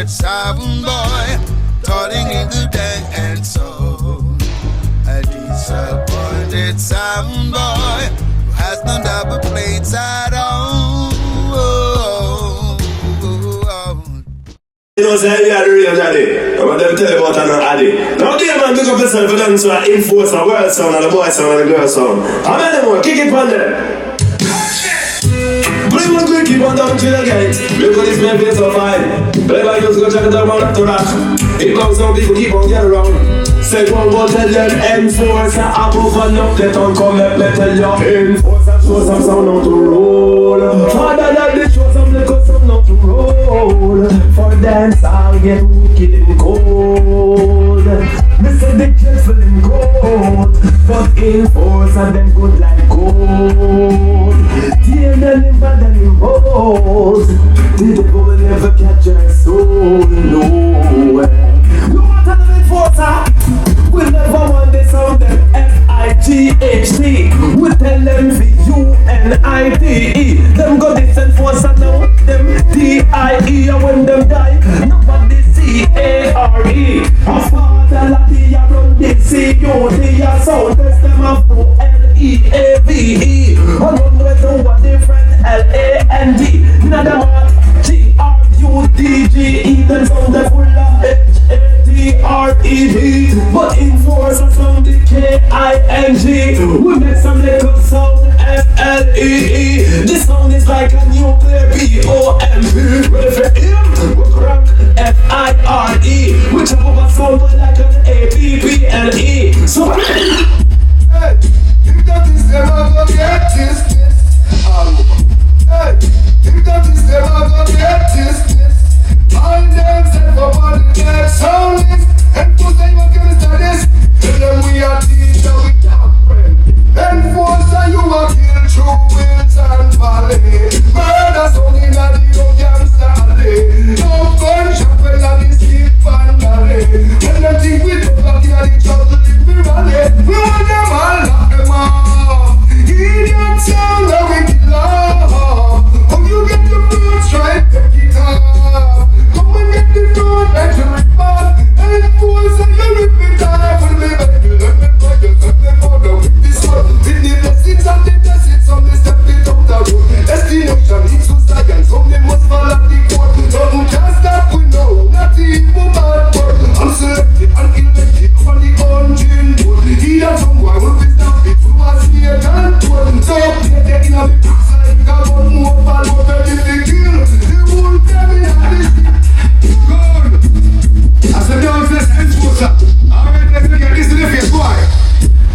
disappointed sound boy, calling in the dance soul. A disappointed sound boy who has no double plates at all. You know, say you are the real daddy. I'm going to tell you about another addy. Now, dear man, pick up yourself and dance to an enforce a world sound and a boy sound and a girl sound. How many more? Kick it on there. Bring one quick, keep on down to the gate. Look at this man, face so fine. Play like you go check it out, man, to rock. It goes on, people keep on getting around. Say one more, tell them enforcer. I'm moving up, let on come, let me tell you. Enforcer, show some sound out to roll. Father, like this, show some little sound out to roll. For dance, I'll get wicked and cold. Mr. Dick gentle and cold. But enforcer, them good like gold. Tear them in bad and in bold. The devil will never catch your soul, nowhere. You want an enforcer? We'll never want the sound them F-I-G-H-T. We tell them V-U-N-I-T-E. Them go this enforcer now, them D-I-E. And when them die, nobody C-A-R-E. A father like the run the C-U-D. A sound test them up to L-E-A-V-E. 100 what different L-A-N-D. Now them what G-R-U-D-G-E. Them sound the full of H-A-T-R-E-D. But enforcer sound the K-I-N-G. We make some little sound F-L-E-E. This sound is like a nuclear B-O-M-B. Ready for him? We crack F-I-R-E. We chop up a sound like an A-B-B-L-E. So hey, if that is them, I'm gonna get this all over. Hey, if that is them, I'm gonna get this. Find themselves up on the next sound list. And put them against this. Tell them we are teacher, we talk friend. Enforcer, you are kill through wills and valley. Murder sound in the old gangster alley. No gunshot when I sleep and alley. When them think we don't lock in the trouble in the rally. We want them all, lock them up. Idiot sound that we kill off. Oh, you get the fruits right, take it off. Come and get the fruit and you rip off. Enforcer, you rip it off. And we make you let me fight you, let me follow with this one. With the blessings and the blessings, some they step it up the road. Destination is to science, some they must follow the code. Nothing can stop, we know, not even bad word. I'm selected and elected for the engine board. Either someone will be stopped it, who has here and told. So, they're in a big side, come on, move all over the kill. They won't tell me how this good. I said, don't say enforcer. Alright, let's look at this to the face, boy.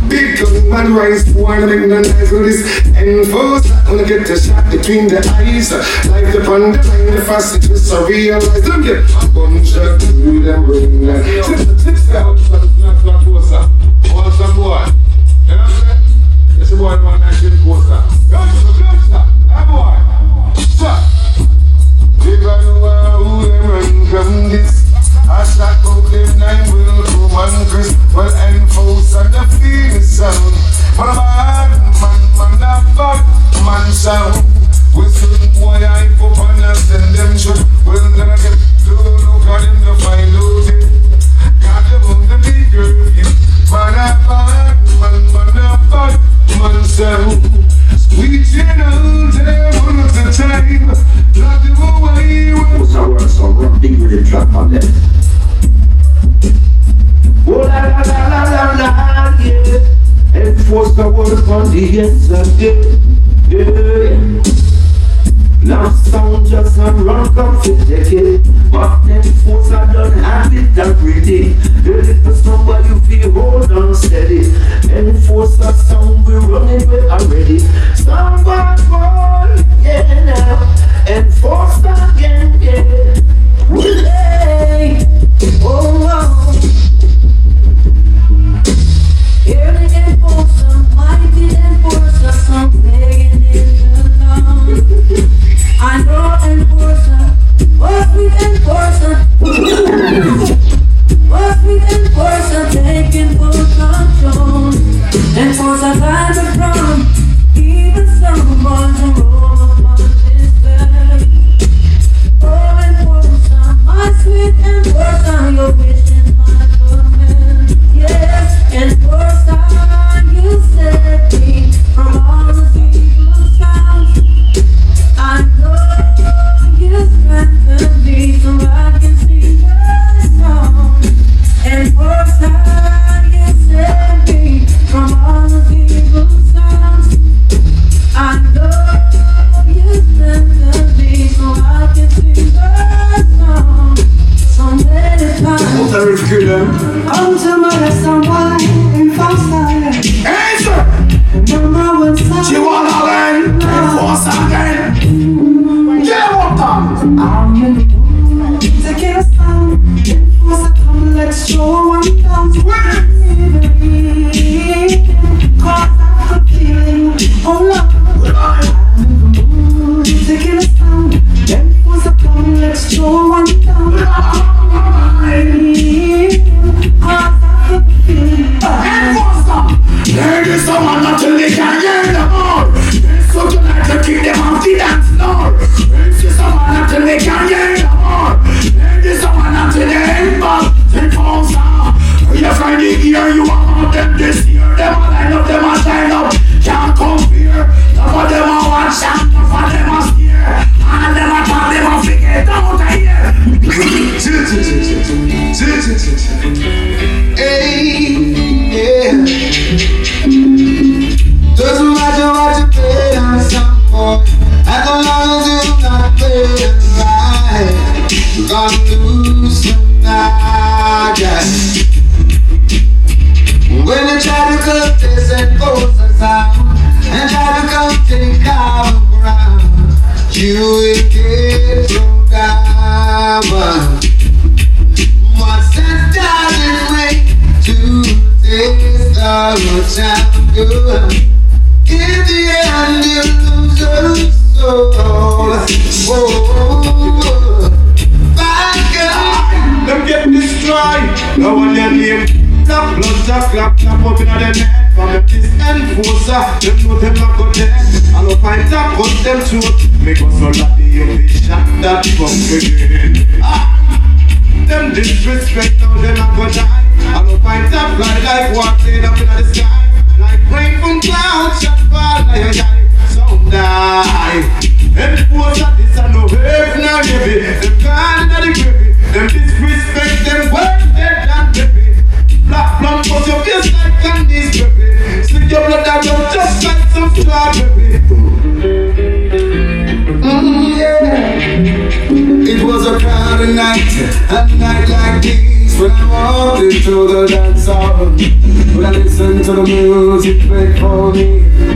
Big gun, man, rise, one make no nice with this enforcer. Gonna get a shot between the eyes. Like the panda, like the fast, just to realize. Don't get a gunshot through them ring. Six down, not enforcer. Awesome boy. You know what I'm saying? Yes, boy, man, that's the enforcer. Gunshot, that boy. Stop. If I know who them run from this, I shot out them 9 will come and Chris. Well, enforcer the feeling sound. Man, a bad man, a bad man sound. We certain boy I pop and I send them shot. Well, then I get to look at them to find out it. Got them on the big girl. Man, a bad man sound. Squeezing out them all of the time. Not the way. What's our song? We're big with the trap on them. Oh la la la la la la, yeah. Enforce the work on the inside, yeah. Now sound just a run come to take it. But enforcer don't have it already. The little somebody you feel hold on steady. Enforcer sound we running with already. Sound bad boy, yeah now. Enforcer again, yeah. Hey, oh wow. Hear the enforcer, mighty enforcer, some begging in the town. I know enforcer, work with enforcer, work with enforcer, taking full control. Enforcer time to you will get programmed. What's that darling way to taste of a child? In the end, you lose your soul. Oh, my God. Them get destroyed. No one your name. Black blood, jack, clap, clap up in the net. From the kiss enforcer, them know them not go dead. I'll find that cut them throat. Make us all happy, you be shot that fuck again. Them disrespect, now them not go die. I'll find that fly like walking up in the sky. Like rain from clouds, shot fall like a guy. So die. Enforcer, this are no hate, now baby. Them can't the baby. Them disrespect, them work dead and baby. Black blood put your face like candies, baby. Slick your blood down just like some strawberry. Yeah. It was a crowded night, a night like this, when I walked into the dance hall. When I listened to the music played for me,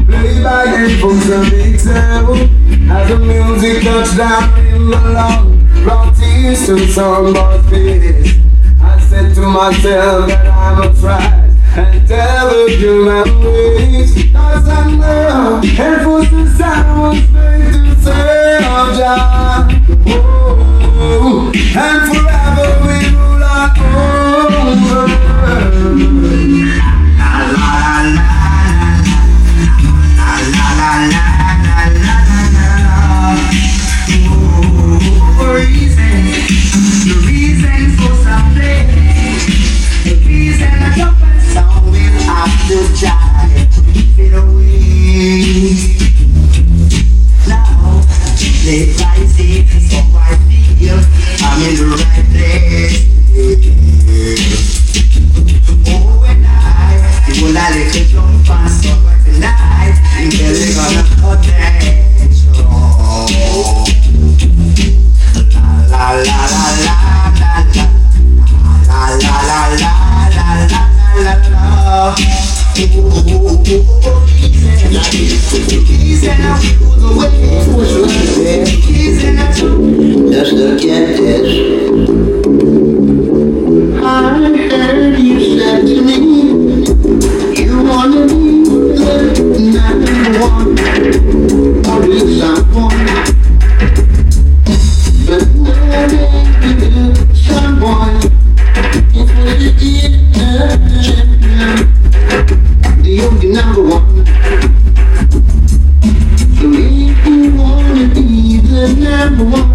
played by headphones and big sound. As the music touched down in the lawn, brought tears to somebody's face. I said to myself that I must rise and tell the human ways. Cause I know and for since I was made to serve Jah. Oh, and forever we rule our own world. La la la la la la la la la la. Oh, reason, the reason for something, the reason I jump and sound will have to die, fade away. Now, late rising, so I feel I'm in the right place. Oh, when I do a little jump and stop by tonight, I'm really gonna cut that. La la la la la la la la la la la la la. Just look at this. I heard you said to me, you wanna be the number one, or at least someone. But someone, if we did a champion, you're the number one. So if you wanna be the number one,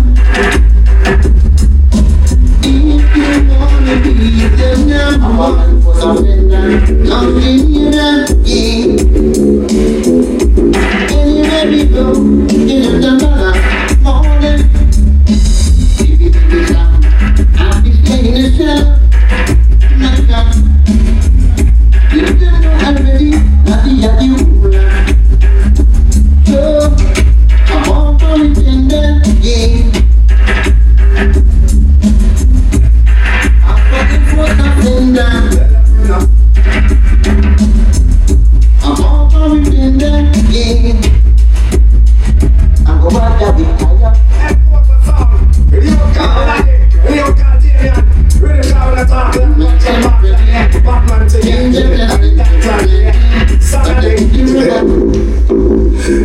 if you wanna be the number one, come in here again. Anywhere we go, in the morning. I'll be staying in the like that. You don't know already, not the you. So, I'm all for it in the game. I'm fucking for something down. I'm all for it in the game. I'm going to be tired.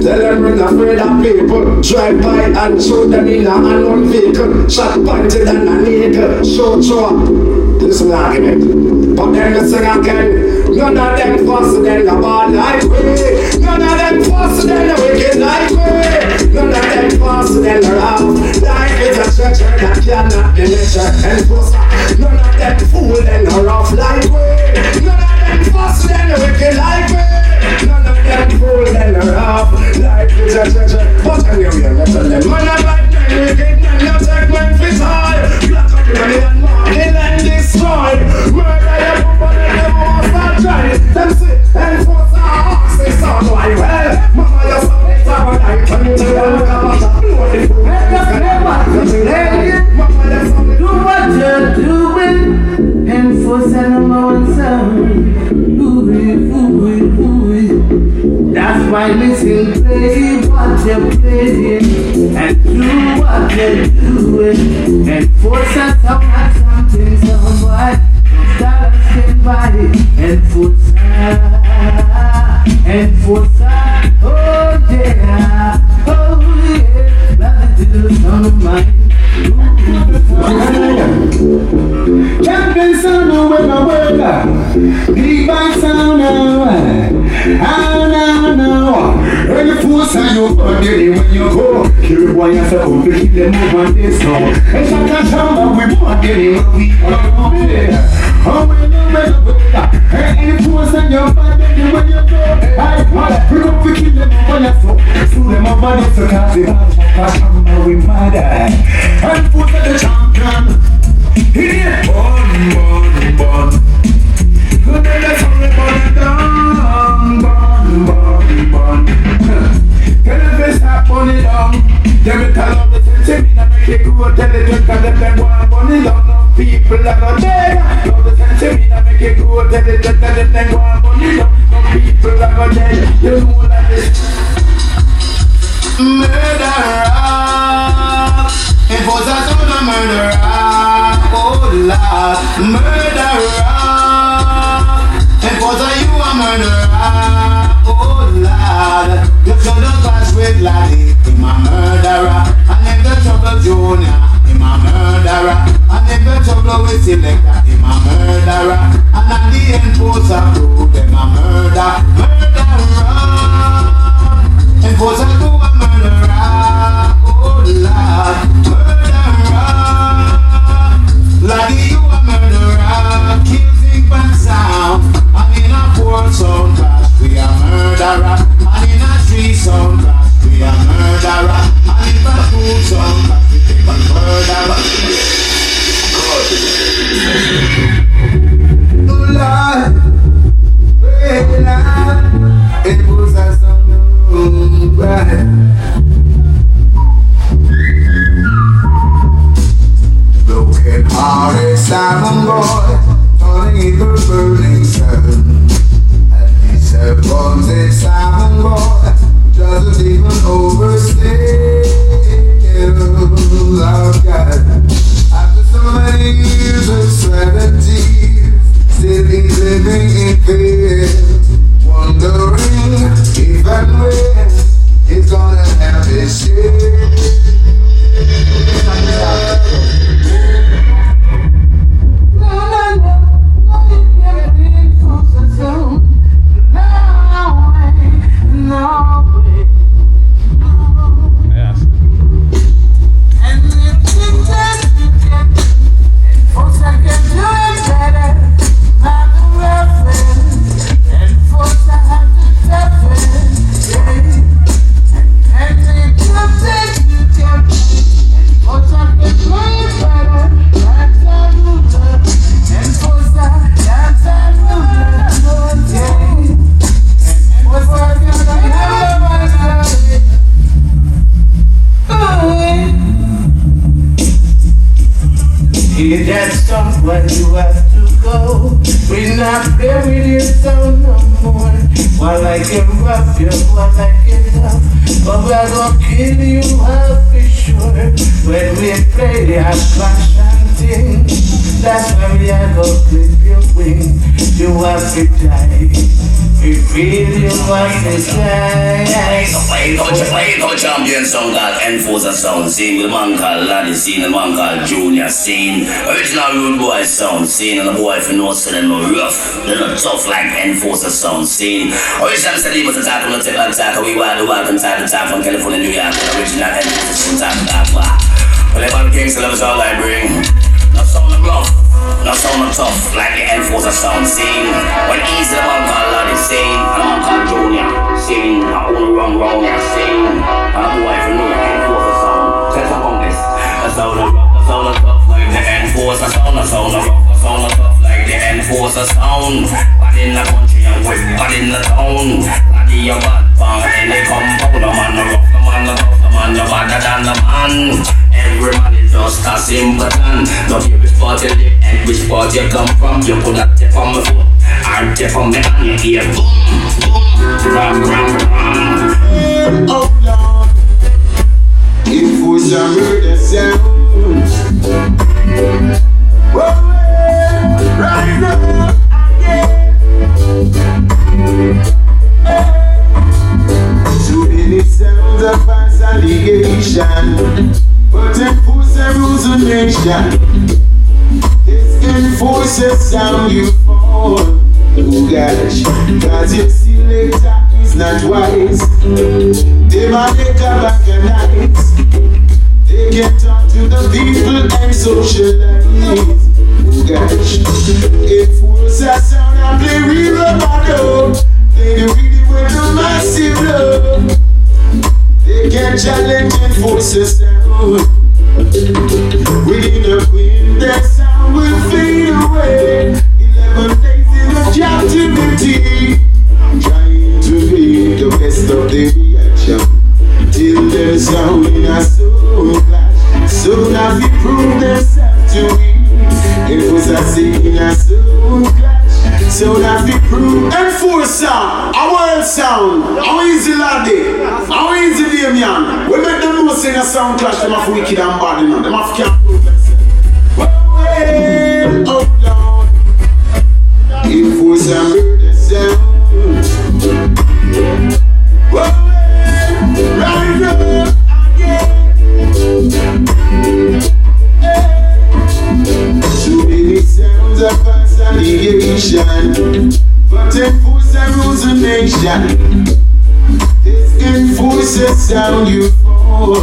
Tell them we're not afraid of people. Drive by and shoot them in a unknown vehicle. Shot pointed and a needle. Show. This is an argument. But then you sing again. None of them faster than the bad like we. None of them faster than the wicked like we. None of them faster than the rough. Life is a treasure that cannot be measured and closer. None of them fool than the rough like we. None of them faster than the wicked like we. None of them fool than the rough. Life is a treasure. But anyway, you tell them man of life, man wicked, man you take man fit high. Black up money and market and destroy. Murder your people and them all start trying. Them sit and force our hearts, they sound like well. Mama, you sound like someone like when you do all the cars. Do what you do. Mama, you sound like do what you're doing. And force and number one sound. That's listen, play what they're playing and do what they're doing. And force us out at something, somewhat. Start us get by and force us, oh yeah, love is the son of mine. Champion sound when I work out, big bang sound now, when you force and you body when you go, kill boy and say, oh, kill them over this song. And shut that sound we want it, we are there. Oh, when you go, and force and your body when you go, I want to kill them over your soul, sue them over this so can't they have we mad and force the champion. Here, born. Good day, let's only burn down. Tell them to stop burning down. Them will tell them the sense and make it go. Tell the judge that them want burning down. No people are not there. Love the sense and make it go. Tell the judge that them want burning down. No people are not there. You know that this murderer. It was a son of murderer. Oh Lord, murderer. It was a you a murderer. Oh Lord, you should have passed with Laddie. Him a murderer. And if the trouble Junior, him a murderer. And if the trouble with Selector, him a murderer. And at the end post a prove them a murder. Murderer. It was a you a murderer. Oh Lord, murderer. Laddie, you a murderer. Killing and sound. And in a poor sound class, we a murderer. And in a tree sound class, we a murderer. And in a food sound class, we take a murderer. Oh Lord, when it was a song, right? Broken hearted Simon boy, falling in the burning sun. And disappointed Simon boy doesn't even overstay. Oh God, after so many years of sweat and tears, still he's living in fear, wondering if and when he's gonna have his share. You just stop where you have to go. We're not there with your sound no more. While I can rough you, while I can love, but we're gonna kill you up for sure. When we play the clash and sing, that's why we are gonna clip your wing. You have to die. We feel you have to die. Play champion song called Enforcer Sound. Scene with a man called Laddie, scene and a man called Junior, scene. Original rude boy sound, scene and a boy for no so they're no rough. They're not tough like Enforcer Sound, scene. Original Steady was a talk from the tip and talk. We wild the wild and talk the talk from California, New York. Original Enforcer Sound talk. Well, they want Kings to love us all I bring. Not sound of rough, not sound of tough like the Enforcer Sound, scene. When easy the man called Laddie, scene. And a man called Junior, scene. I own wrong, yeah, scene. And a boy for no Enforcer Sound. Tell some on this. A sound of rough, a sound of tough like the Enforcer Sound. A sound of rough, a sound of tough like the Enforcer Sound. Bad in the country and whip, bad in the town. Laddie a bad bang in the compound. The man a rough, the man a tough, the man a badder than the man. Every man is just a simpleton. Not here which part you live and which part you come from. You put that tip on my foot I'll tip on me on your ear. Boom, boom, ram, ram, ram. Oh Lord, enforce a murder sound. Whoa, right now, again. Too many sounds of false allegation, but enforce a rules of nation. This enforcer sound you fall. Oh gosh, cause your selector is not wise. They might make a back and nights. They can talk to the people and socialize. Oh gosh, enforcer sound and play real rubber. Play the rhythm with the massive love. They can challenge enforcer sound. Within a queen, that sound will fade away. 11 days in the captivity, trying to be the best of the reaction. Till the sound in a soul clash. Soon as we prove themselves to be, it was a scene in a soul clash. Soon as we prove enforcer, a world sound, how easy laddie, how easy Damian. We make them know sing a sound clash, them have wicked and bad, you know. Them have can't prove themselves. Well, oh Lord, enforcer murder sound. Well, right up again. Too many sounds of false allegation, but enforcer rules a nation. This enforcer sound you fall.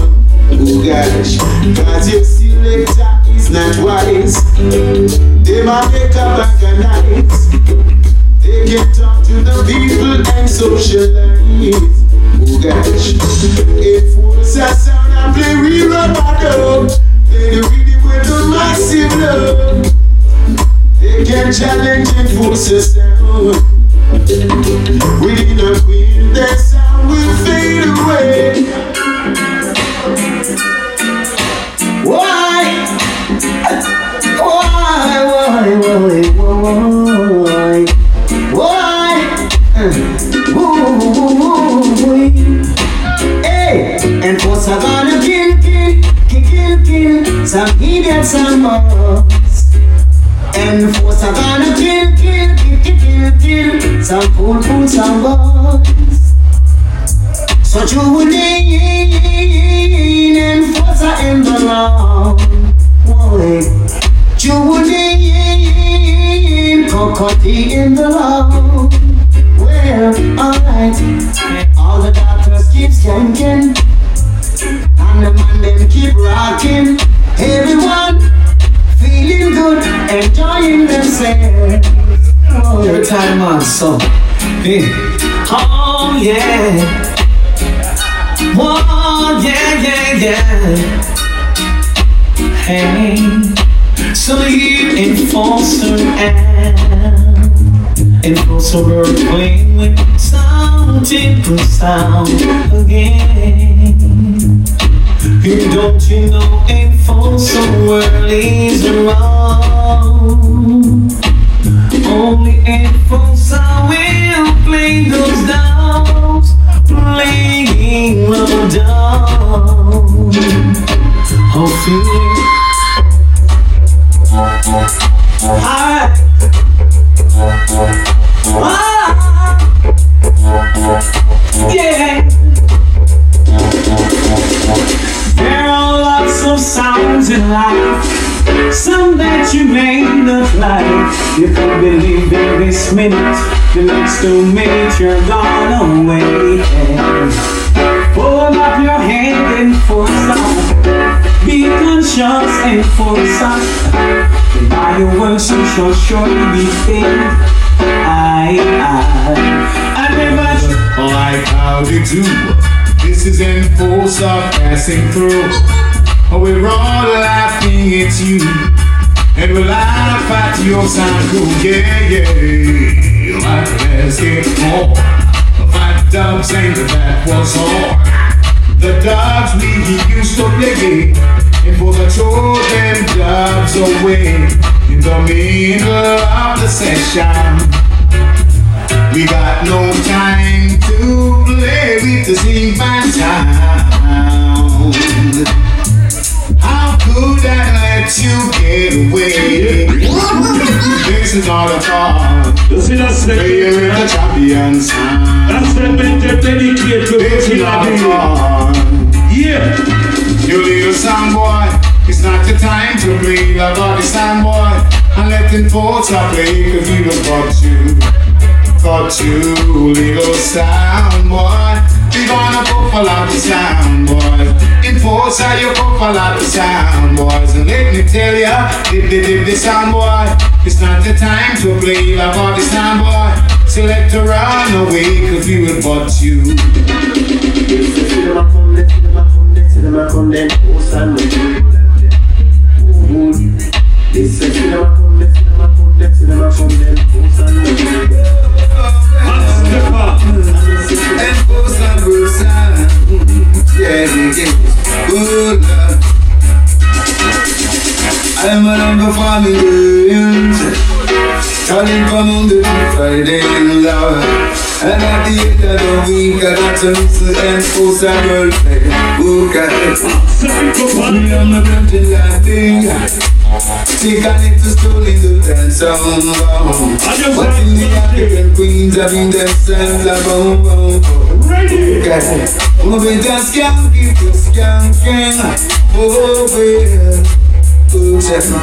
Oh gosh, cause your selector is not wise. They might make a back and nights. They can talk to the people and socialize. Oh gosh, enforcer sound and play real rubber. Play the rhythm with the massive love. They can challenge enforcer sound. Within a queen, that sound will fade away. Why? Hey, enforcer gonna kill some idiots and mobs. Enforcer gonna kill some fools and boys. So Julian, enforcer in the law. Julian, cocotte in the law. Well, alright, all the doctors keep skanking, and the man them keep rocking. Everyone feeling good, enjoying themselves. Oh, every time on so, hey. Oh yeah. Oh, yeah. Hey, so you enforcer and enforcer were playing with sound, different sound again. Don't you know enforcer world is wrong? Only enforcer will play those downs. Playing love down. Oh, feeling yeah. There are lots of sounds in life, some that you may not like. If you believe in this minute, the next 2 minutes you're gone away. Hold up your hand and force up. Be conscious and force up. By your words you shall surely be paid. I never like how they do. This is enforcer passing through. We're all laughing at you, and we laugh at your sound cool. Yeah. Like let's get more. Fat dubs saying that was all. The dubs we used to play, and for the throw them dubs away in the middle of the session. We got no time to play with the same sound. How could I let you get away? This is all a part. Playing with the champion sound. That's the mental dedicate to This is all a part. Yeah. You little sound boy, it's not the time to play the body sound boy. And letting folks play, cause we don't got you, little sound boy. We gonna pop a lot of sound boys. Enforcer, you pop a lot of sound boys. And let me tell ya, the sound boy, it's not the time to play the body sound boy. Select to run away, cause we will bought you. I'm a number for me girls, calling from Monday to Friday in love. And at the end of the week I got to listen and post a girlfriend who can me on my country landing. Take a little stroll in the dance song. But in the African queens I mean themselves a boom boom. Okay, move it and skank it to skanking. Oh baby, listen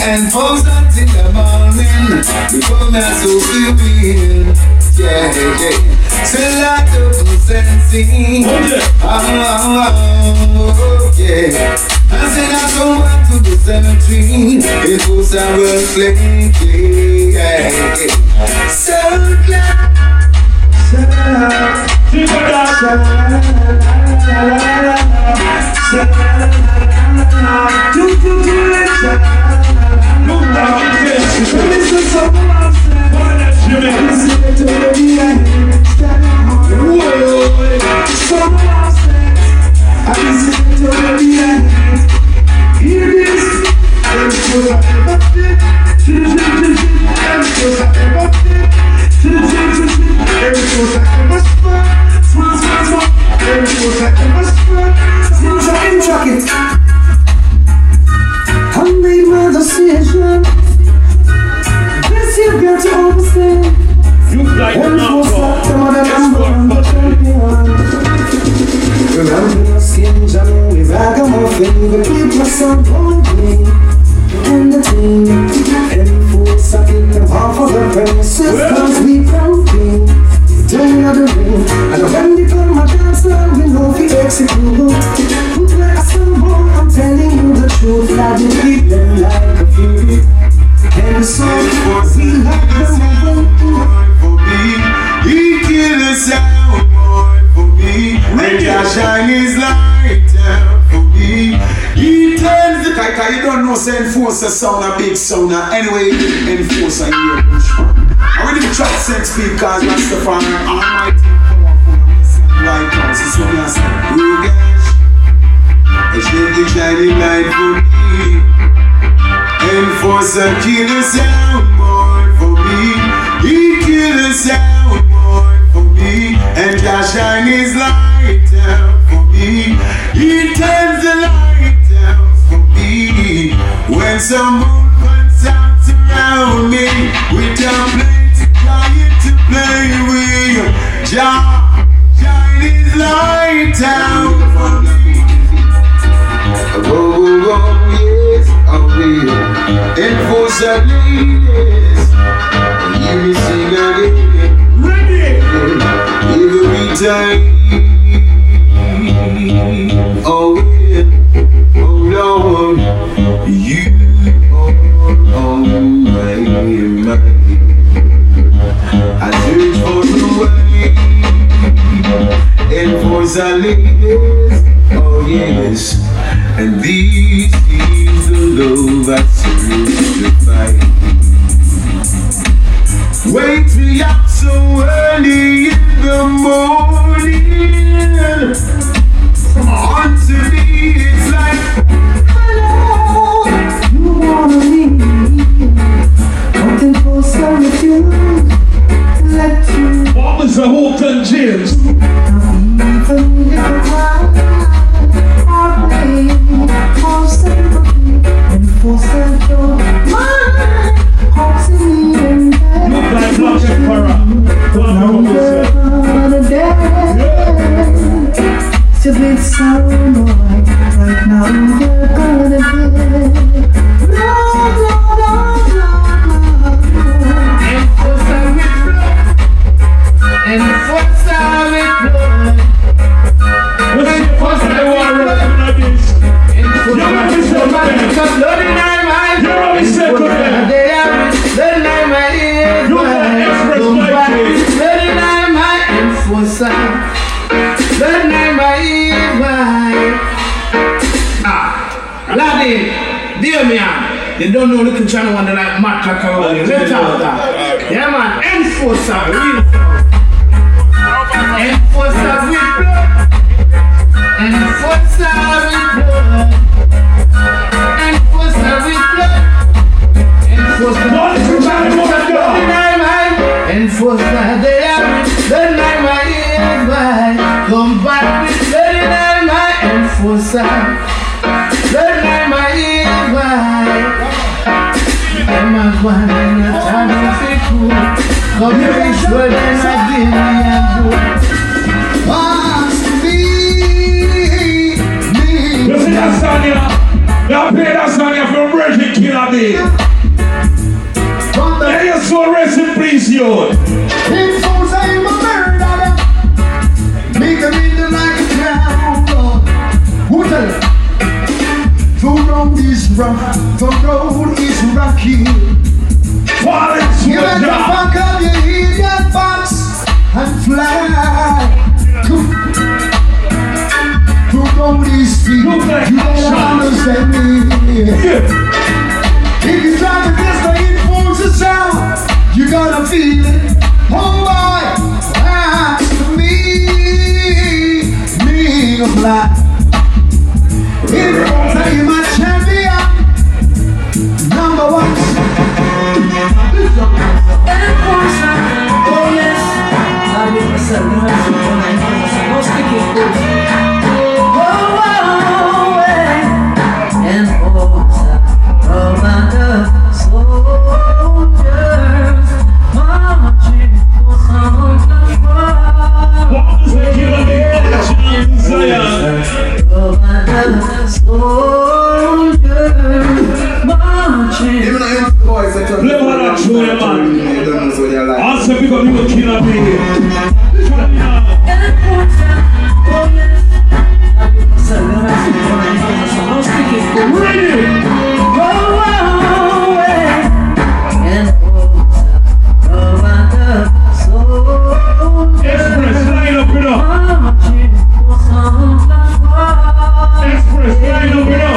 and pause that in the morning before me so feel. Yeah, yeah. Say like the sensing. Oh, yeah. I said I go back to the cemetery. It was a real play. Yeah, yeah. So glad. Enforcer sound a big sound. Anyway, enforcer here. I really try to send speakers, Rastafari, almighty powerful. Right now, this is what I say. Oh gosh, it's the shining light for me. Enforcer, kill the sound boy for me. He kill the sound boy for me. And just shine his light down for me. He turns the light down for me. When some moon comes out around me, we don't play to try to play with. Jah, shine his light down for me. Oh, yes, oh, yeah. Enforcer ladies, hear me sing again. Ready? Every time. Oh, yeah, oh, Lord. You are my mind. I search for the way and for the ladies, oh yes. And this is the love I search to find. Wake me up so early in the morning. On to me it's like Something for some of you, let you You don't know little channel one that like Matt Macaroni. Let's have that. Yeah man, enforcer, real sound. Enforcer with blood. Enforcer with blood. Enforcer with blood. Enforcer with blood. Enforcer, they are with the night my ears wide. Come back with the night my enforcer. The night my ears wide. I'm a one and a time to say cool. Come here, it's good and I give me a good. Wants to be me. You see that song here? You play that song here from Reggae Killer Day. Hey, you so rest in peace, yo. Him so say I'm a murderer. Make him in the like a clown. Who tell you? The road is rough, the road is rocky. You better fuck up your idiot box and fly. The road is steep, you don't understand me. If you try to test the influence sound, you gotta feel it. Oh boy, that's me of life. If you tell you my champion, number one. Oh yes, I mean myself, no sticking close. Oh, and oh my God, soldiers marching for some country. What is the killer day? Zion. Oh my God, soldiers marching. Play one or two, man. I'll say because you will kill a baby. Oh yes, I mean myself, no sticking close. Ready? Express, line up it up. Express, line up it up.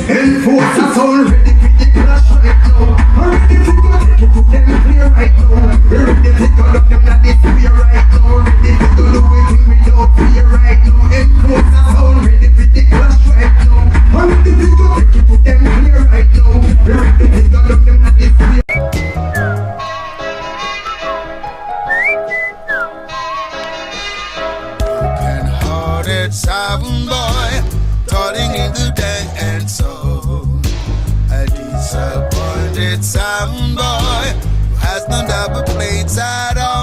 Enforcers already pretty clash right now. Already to go take it to them clear right now. Ready to go up them that this way right now. Ready to do everything without fear right now. Enforcers already pretty clash right now. Already to go take it to them clear right now. Ready to go up them that this way. Broken-hearted sound boy, toiling in the dank and soul. A disappointed sound boy who has no double plates at all.